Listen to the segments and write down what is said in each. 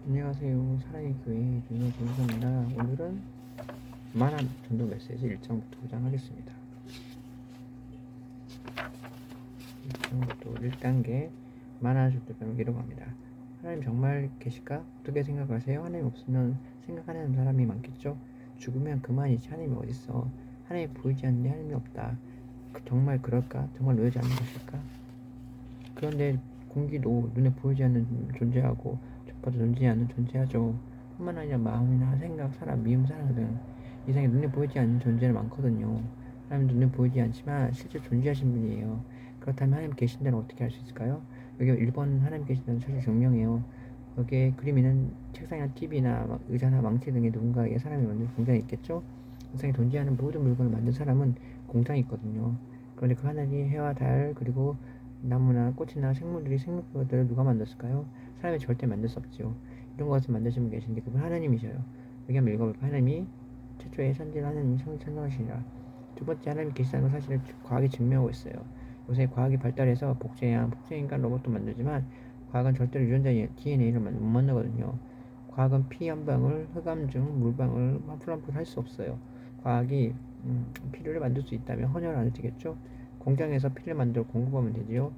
안녕하세요. 사랑의 교회 준호 전도사입니다. 오늘은 만화 전도 메시지 1장부터 9장 하겠습니다. 1장부터 1단계 만화 전도 배우기로 합니다. 하나님 정말 계실까? 어떻게 생각하세요? 하나님 없으면 생각하는 사람이 많겠죠? 죽으면 그만이지 하나님이 어딨어? 하나님이 보이지 않는데 하나님이 없다. 정말 그럴까? 정말 놓이지 않는 것일까? 그런데 공기도 눈에 보이지 않는 존재하고 적봐도 존재하지 않는 존재하죠. 뿐만 아니라 마음이나 생각, 사람, 미움, 사랑 등 이상의 눈에 보이지 않는 존재는 많거든요. 하나님 눈에 보이지 않지만 실제 존재하신 분이에요. 그렇다면 하나님 계신다는 어떻게 알 수 있을까요? 여기 1번 하나님 계신다는 사실 증명이에요. 여기에 그림 있는 책상이나 TV나 의자나 망치 등의 누군가에게 사람이 만든 공장이 있겠죠? 세상에 존재하는 모든 물건을 만든 사람은 공장이 있거든요. 그런데 그 하늘이 해와 달 그리고 나무나 꽃이나 생물들이 생물들을 누가 만들었을까요? 사람이 절대 만들 수 없지요. 이런 것을 만드신 분 계신데 그분 하나님이셔요. 여기 한번 읽어볼까요? 하나님이 최초의 선진 하나님이 창조하시니라. 두 번째 하나님이 계시다는 사실을 과학이 증명하고 있어요. 요새 과학이 발달해서 복제인간 로봇도 만들지만 과학은 절대로 유전자 DNA를 못 만들거든요. 과학은 피 한 방울, 흑암 중 물방울, 한 풀 한 풀 할 수 없어요. 과학이 피를 만들 수 있다면 헌혈 안 해도 되겠죠? 공장에서 피를 만들어 공급하면 되지요.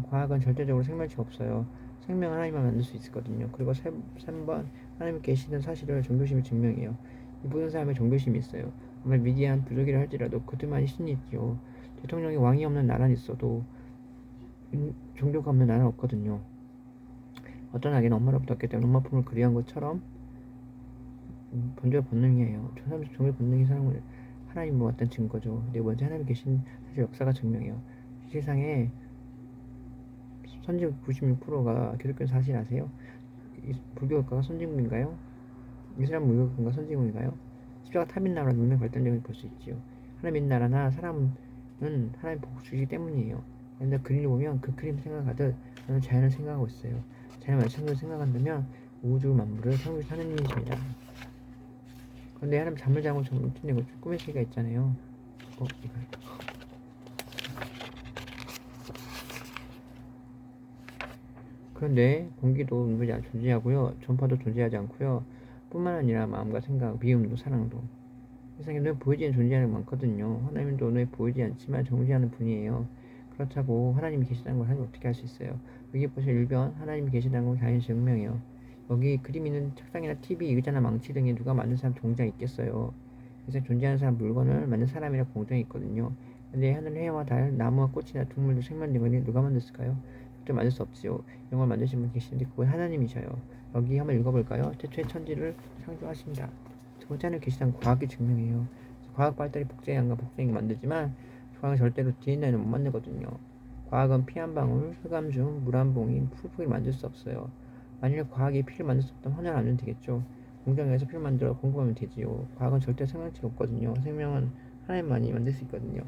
과학은 절대적으로 생명체가 없어요. 생명은 하나님만 만들 수 있거든요. 그리고 3번 하나님이 계시는 사실을 종교심이 증명해요. 이 모든 사람의 종교심이 있어요. 정말 미디안 부족이라 할지라도 그들만이 신이 있지요. 대통령이 왕이 없는 나라는 있어도 종교가 없는 나라는 없거든요. 어떤 아기는 엄마로부터 얻기 때문에 엄마 품을 그리한 것처럼 본적 본능이에요. 저 사람 종교 본능이 사람을 하나님 모았다는 증거죠. 네 번째 하나님 계신 사실 역사가 증명해요. 이 세상에 선진 96%가 기독교 사실 아세요? 불교국가가 선진국인가요? 이슬람 무교국가가 선진국인가요? 십자가 탑인 나라 문명 발달력을 볼 수 있지요. 하나님 나라나 사람은 하나님 복 주시기 때문이에요. 그런데 그림을 보면 그 그림 생각하듯 저는 자연을 생각하고 있어요. 자연 마찬가지로 생각한다면 우주 만물을 창조하신 하나님이십니다. 그런데 하나님 잠을 자고 정신내고 꿈의 세계가 있잖아요. 이거. 그런데 공기도 존재하고요. 전파도 존재하지 않고요. 뿐만 아니라 마음과 생각, 미움도 사랑도 세상에 눈에 보이지 않는 존재하는 많거든요. 하나님도 눈에 보이지 않지만 존재하는 분이에요. 그렇다고 하나님이 계시다는 걸 하나님 어떻게 할 수 있어요? 여기 보시면 1번 하나님이 계시다는 건 자연 증명이에요. 여기 그림 있는 책상이나 TV, 의자나 망치 등에 누가 만든 사람 종장이 있겠어요. 그래서 존재하는 사람 물건을 만든 사람이라 공장이 있거든요. 근데 하늘 해와 달, 나무와 꽃이나 동물도 생명 등을 누가 만들었을까요? 절대 만들 수 없지요. 이런 걸 만드신 분 계시는데 그건 하나님이셔요. 여기 한번 읽어볼까요? 태초에 천지를 창조하십니다. 두 번째는 계시다는 과학이 증명해요. 과학 발달이 복제양과 복제인을 만들지만 과학은 절대로 DNA는 못 만들거든요. 과학은 피 한 방울, 흑암 중 물 한 봉인, 풀포기를 만들 수 없어요. 만일 과학이 피를 만들 수 없다면 헌혈 안 해도 되겠죠. 공장에서 피를 만들어 공급하면 되지요. 과학은 절대 생명체가 없거든요. 생명은 하나님만이 만들 수 있거든요.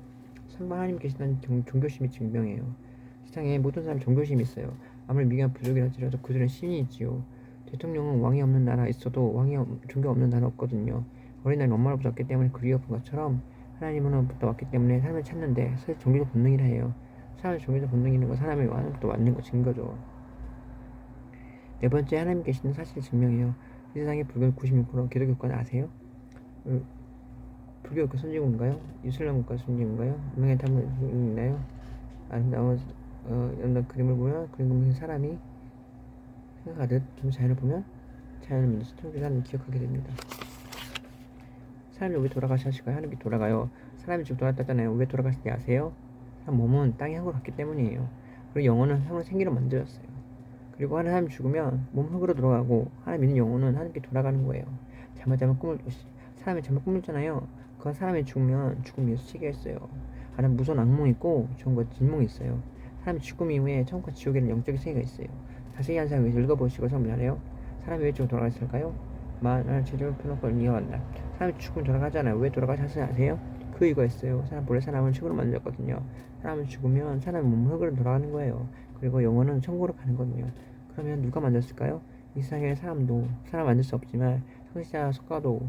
3번 하나님 계시다는 종교심이 증명해요. 세상에 모든 사람 종교심이 있어요. 아무리 미개한 부족이랄지라도 그들은 신이 있지요. 대통령은 왕이 없는 나라 있어도 종교 없는 나라 없거든요. 어린아이는 엄마로부터 왔기 때문에 그리워본 것처럼 하나님으로부터 왔기 때문에 삶을 찾는데 사실 종교도 본능이라 해요. 사람의 종교도 본능이 있는 건 사람의 하나님부터 왔는 거 증거죠. 네 번째 하나님 계시는 사실을 증명해요. 이 세상의 불교 96% 기독교 국가는 아세요? 불교 국가 선진국인가요? 이슬람 국가 선진국인가요? 명예 탐구인가요? 아름다운 그림을 보면 그림 보는 사람이 생각하듯 좀 자연을 보면 자연을 믿어서 통일하는 기억하게 됩니다. 사람이 왜 돌아가실까요? 하늘이 돌아가요. 사람이 지금 돌아갔잖아요. 왜 돌아가신지 아세요? 사람 몸은 땅에 흙으로 갔기 때문이에요. 그리고 영혼은 하늘 생기로 만들었어요. 그리고 하나님 죽으면 몸 흙으로 들어가고 하나님 믿는 영혼은 하나님께 돌아가는 거예요. 사람이 잠을 꾸물잖아요. 그건 사람이 죽으면 죽음이 수치게 했어요. 하나님 무서운 악몽이 있고 좋은 것 진몽이 있어요. 사람이 죽음 이후에 천국과 지옥에는 영적인 세계가 있어요. 자세히 한 사람 위해서 읽어보시고 설명하래요. 사람이 왜 죽으면 돌아갔을까요? 만을 제대로 펴놓고 이해한다. 사람이 죽으면 돌아가잖아요. 왜 돌아가셨어요? 아세요? 그 이유가 있어요. 본래 사람은 흙으로 만들었거든요. 사람은 죽으면 사람의 몸은 흙으로 돌아가는 거예요. 그리고 영혼은 천국으로 가는 거거든요. 그러면 누가 만들었을까요? 이 세상에 사람도 사람 만들 수 없지만 성시자 석가도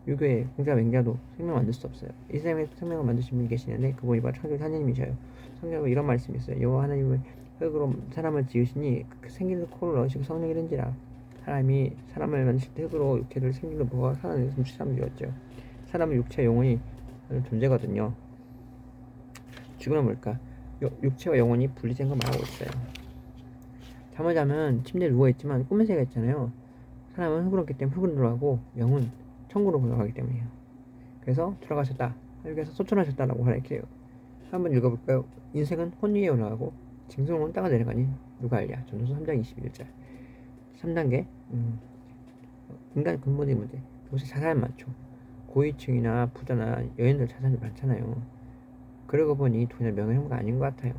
유교의 공자 맹자도 생명 만들 수 없어요. 이 세상에 생명을 만드신 분이 계시는데 그분이 바로 창조 하나님이셔요. 성경에 이런 말씀이 있어요. 여호와 하나님은 흙으로 사람을 지으시니 그 생기는 코를 넣으시고 성령이 든지라. 사람이 사람을 만드실 때 흙으로 육체를 생기로 보고 살아내는 사람을 지었죠. 사람은 육체 영혼이 존재거든요. 죽음은 뭘까? 육체와 영혼이 분리된 걸 말하고 있어요. 잠을 자면 침대에 누워있지만 꿈의 세계가 있잖아요. 사람은 흙으로기 때문에 흙으로 돌아가고 영은 천국으로 돌아가기 때문이에요. 그래서 돌아가셨다. 여기서 소천하셨다라고 가르쳐요. 한번 읽어볼까요? 인생은 혼 위에 올라가고 짐승은 땅을 내려가니 누가 알랴. 전도서 3장 21절. 3단계 인간 근본의 문제. 요새 자살 많죠. 고위층이나 부자나 여인들 자산이 많잖아요. 그러고 보니 돈이나 명예 행복 아닌 것 같아요.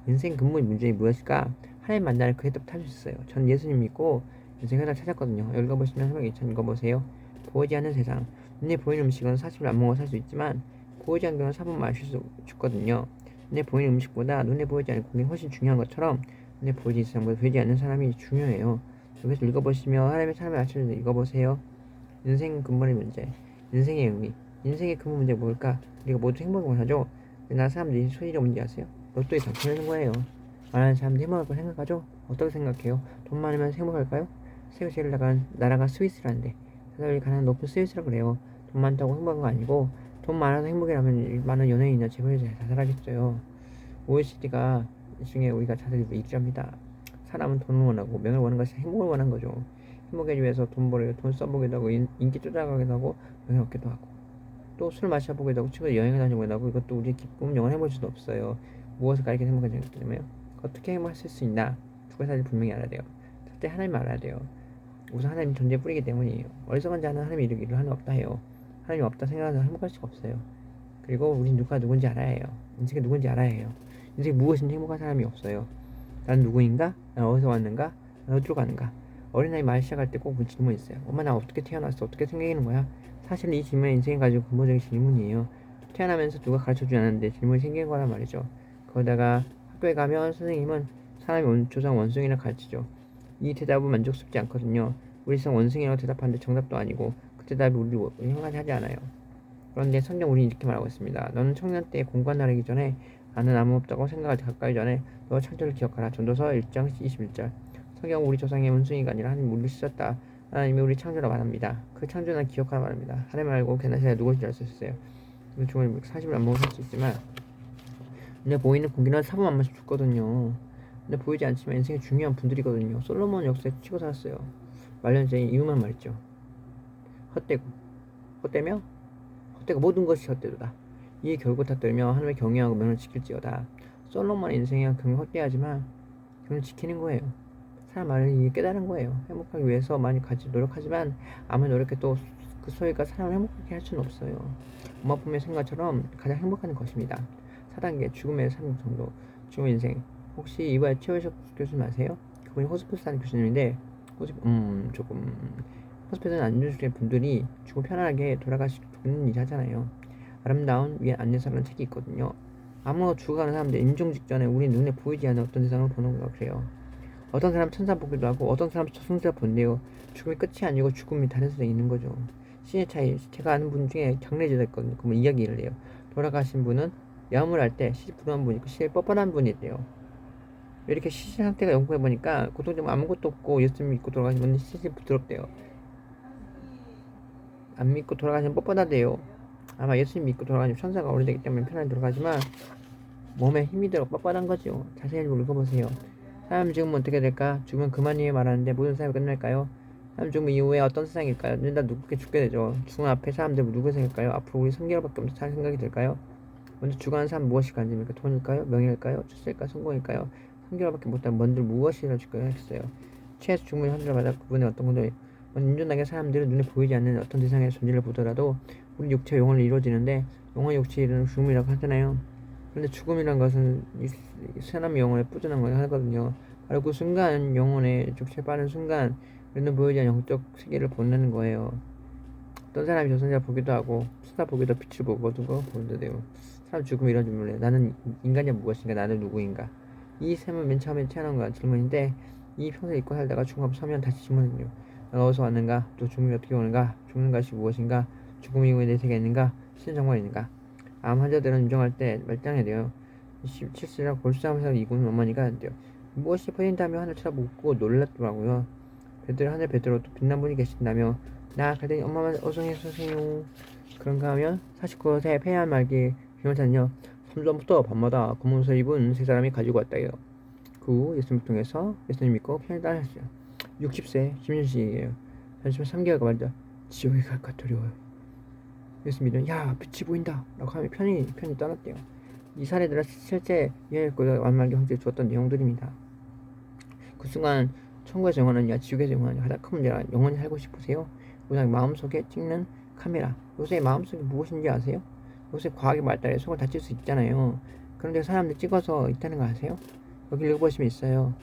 인생 근본의 문제는 무엇일까? 하나님 만나는 그의 답 찾을 수 있어요. 전 예수님 믿고 인생 회사 찾았거든요. 읽어보시면 설명 2천 읽어보세요. 보이지 않는 세상. 눈에 보이는 음식은 40일 안 먹어 살 수 있지만 보이지 않는 건 4분 마실 수 죽거든요. 눈에 보이는 음식보다 눈에 보이지 않는 고기는 훨씬 중요한 것처럼 눈에 보이지 세상보다 보이지 않는 사람이 중요해요. 여기서 읽어보시며 하나님의 삶을 아침에 읽어보세요. 인생 근본의 문제, 인생의 의미, 인생의 근본 문제가 뭘까? 우리가 모두 행복을 원하죠. 우리나라 사람들이 소리가 뭔지 아세요? 로또에 당첨되는 거예요. 많은 사람들이 행복할 거 생각하죠? 어떻게 생각해요? 돈 많으면 행복할까요? 세계 제일 나간 나라가 스위스라는데 사람들이 가장 높은 스위스라 그래요. 돈 많다고 행복한 거 아니고 돈 많아서 행복이라면 많은 연예인이나 재벌이 자살하겠어요. OECD가 중에 우리가 자살이 1위랍니다. 사람은 돈을 원하고 명예를 원하는 것이 행복을 원하는 거죠. 행복하기 위해서 돈 벌고 돈 써보기도 하고 인기 쫓아가기도 하고 명예 얻기도 하고 또 술 마셔보기도 하고 친구들 여행을 다니기도 하고 이것도 우리 기쁨 영원 해볼 수도 없어요. 무엇을 가리켜 행복한지 때문에요. 어떻게 행복하실 수 있나? 두 가지를 분명히 알아야 돼요. 첫째 하나님 알아야 돼요. 우선 하나님 존재 뿌리기 때문이에요. 어리석은 자는 하나님 이루기를 하나님 없다 해요. 하나님 없다 생각하는 사람 행복할 수가 없어요. 그리고 우리 누가 누군지 알아야 해요. 인생이 누군지 알아야 해요. 인생이 무엇인지 행복한 사람이 없어요. 난 누구인가? 난 어디서 왔는가? 난 어디로 가는가? 어린아이 말 시작할 때 꼭 그 질문이 있어요. 엄마 나 어떻게 태어났어? 어떻게 생기는 거야? 사실 이 질문은 인생에 가지고 근본적인 질문이에요. 태어나면서 누가 가르쳐주지 않았는데 질문이 생긴 거란 말이죠. 거기다가 학교에 가면 선생님은 사람이 조상 원숭이를 가르치죠. 이 대답은 만족스럽지 않거든요. 우리 세상 원숭이라고 대답하는데 정답도 아니고 그 대답이 우리 행복하게 하지 않아요. 그런데 성경 우리 이렇게 말하고 있습니다. 너는 청년 때 공간 나르기 전에 나는 아무 없다고 생각을 가까이 전에 너 창조를 기억하라. 전도서 1장 21절. 성경 우리 조상의 원숭이가 아니라 하나님 우리를 쓰셨다. 하나님이 우리 창조라 말합니다. 그 창조는 기억하라 말합니다. 하나님 말고 개나시나 누구인지 알 수 있어요. 종을 40일 안 먹을 수 있지만 근데 보이는 공기는 4분 안 마시면 죽거든요. 근데 보이지 않지만 인생의 중요한 분들이거든요. 솔로몬 역사에 치고 살았어요. 말년전에 이유만 말했죠. 헛되고 헛되며 헛되고 모든 것이 헛되도다. 이에 결국 다 떨며 하나님의 경외하고 명을 지킬지어다. 솔로몬의 인생이 그냥 헛되하지만 그걸 지키는 거예요. 사람 말을 깨달은 거예요. 행복하기 위해서 많이 같이 노력하지만 아무리 노력해도 그 소리가 사람을 행복하게 할 수는 없어요. 엄마 품의 생각처럼 가장 행복한 것입니다. 4단계 죽음의 3종 정도. 죽음 인생. 혹시 이번에 최우석 교수님 아세요? 그분이 호스피스 하는 교수님인데 조금 호스피스는 안 주시는 분들이 죽고 편안하게 돌아가시는 일 하잖아요. 아름다운 위안 안내서라는 책이 있거든요. 아무나 죽어가는 사람들 임종 직전에 우리 눈에 보이지 않는 어떤 세상을 보는 것 같아요. 어떤 사람 천사 보기도 하고 어떤 사람 저승사 본대요. 죽음이 끝이 아니고 죽음이 다른 세상에 있는 거죠. 신의 차이. 제가 아는 분 중에 장례제가 있거든요. 그러면 이야기를 해요. 돌아가신 분은 야음을 할 때 시시 부드러운 분이 있고 시시 뻣뻣한 분이 있대요. 이렇게 시시 상태가 연구해보니까 고통점 아무것도 없고 예수 믿고 돌아가신 분은 시시 부드럽대요. 안 믿고 돌아가시면 뻣뻣하대요. 아마 예수님 믿고 돌아가시면 천사가 오래되기 때문에 편하게 돌아가지만 몸에 힘이 들어 뻣뻣한 거죠. 자세히 읽어보세요. 사람 죽으면 어떻게 될까? 죽으면 그만이에요 말하는데 모든 사람이 끝날까요? 사람 죽음 이후에 어떤 세상일까요? 일단 누구께 죽게 되죠. 죽음 앞에 사람들 누구 생길까요? 앞으로 우리 3개월밖에 없는 살 생각이 들까요? 먼저 죽어가는 사람 무엇이 간지입니까? 돈일까요? 명예일까요? 출세일까요? 성공일까요? 3개월밖에 못한 먼저 무엇이라 죽겠어요? 최소 죽음의 환자마다 그분의 어떤 건데 인존하게 사람들은 눈에 보이지 않는 어떤 세상의 존재를 보더라도 우리 육체와 영혼을 이루어지는데 영혼의 육체의 이루는 죽음이라고 하잖아요. 그런데 죽음이란 것은 이 사람의 영혼에 뿌준한 걸 하거든요. 바로 그 순간 영혼의 족쇄 빠른 순간 눈에 보이지 않는 영적 세계를 보는 거예요. 어떤 사람이 저승자 보기도 하고 수사 보기도 빛을 보고도 보는데요. 사람 죽음이 이런 질문을 해요. 나는 인간이 무엇인가? 나는 누구인가? 이 셈은 맨 처음에 태어난 질문인데 이 평생 잊고 살다가 죽음 앞에 서면 다시 질문은요. 내가 어디서 왔는가? 또 죽음이 어떻게 오는가? 죽는 것이 무엇인가? 죽음 이후에 내 세계가 있는가? 신은 정말 있는가? 암 환자들은 인정할 때 말짱해야 돼요. 17세라 골수하면서 이군 어머니가 안 돼요. 무엇이 퍼진다며 하늘 쳐다보고 놀랐더라고요. 베드로 하늘 베드로 또 빛난 분이 계신다며 나 그랬더니 엄마만 어성해서세요. 그런가 하면 49세 폐암 말기 변호사는요 3전부터 밤마다 검은 옷을 입은 세 사람이 가지고 왔다요. 그 후 예수님을 통해서 예수님 믿고 편히 따랐어요. 60세 김윤식이에요. 단숨 3개월가 말이다. 지옥에 갈까 두려워요. 예수 믿으면 야 빛이 보인다 라고 하며 편히 떠났대요. 이 사례들은 실제 예수님과 완말기 형제에 주었던 내용들입니다. 그 순간 천국에서 영원하냐 지옥에서 영원하냐 가장 큰 문제가 영원히 살고 싶으세요? 우선 마음속에 찍는 카메라. 요새 마음속에 무엇인지 아세요? 요새 과학의 발달에 속을 다칠 수 있잖아요. 그런데 사람들 찍어서 있다는 거 아세요? 여기 읽어보시면 있어요.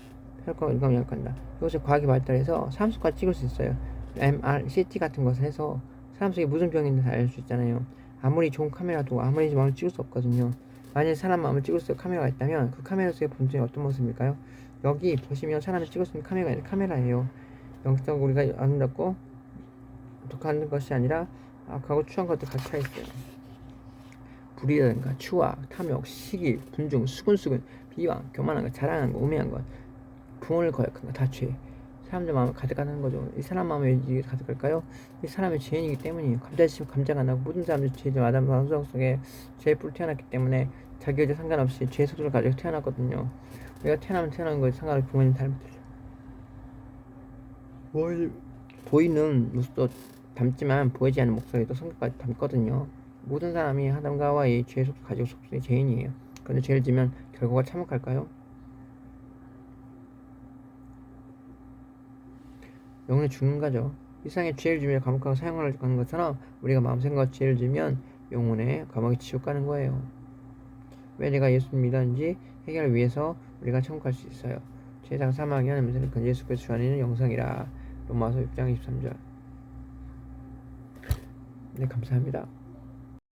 혈관 일감 약간다. 요새 과학이 발달해서 사람 속까지 찍을 수 있어요. MR, CT 같은 것을 해서 사람 속에 무슨 병이 있는지 알 수 있잖아요. 아무리 좋은 카메라도 아무리 마음을 찍을 수 없거든요. 만약 사람 마음을 찍을 수 있는 카메라가 있다면 그 카메라 속의 본질이 어떤 모습일까요? 여기 보시면 사람을 찍을 수 있는 카메라예요. 영적 우리가 아름답고 독한 것이 아니라 악하고 추한 것들 같이 차 있어요. 불이라든가 추악, 탐욕, 시기, 분중, 수근수근, 비방, 교만한 것, 자랑한 것, 우매한 것, 부모를 거역한 것, 다 죄. 사람들 마음을 가득하는 거죠. 이 사람 마음에 왜 가득할까요? 이 사람의 죄인이기 때문이에요. 감자씨면 감자가 나고 모든 사람들이 죄죠. 아담 방송 속에 죄의 뿔 태어났기 때문에 자기 의지 상관없이 죄의 소득을 가지고 태어났거든요. 우리가 태어나면 태어나는 거에 상관없이 부모님 닮으죠. 보이는 모습도 닮지만 보이지 않는 목소리도 성격까지 닮거든요. 모든 사람이 아담과 하와의 죄의 속을 가지고 속속의 죄인이에요. 그런데 죄를 지면 결과가 참혹할까요? 영원히 죽는 거죠. 이상의 죄를 지며 감옥하고 사형을 가는 것처럼 우리가 마음 생각과 죄를 지면 영혼의 감옥에 지옥 가는 거예요. 왜 내가 예수를 믿었는지 해결을 위해서 우리가 천국 갈 수 있어요. 죄상 사망이 하는 문제는 그 예수께서 주하는 영성이라. 로마서 6장 23절. 네, 감사합니다.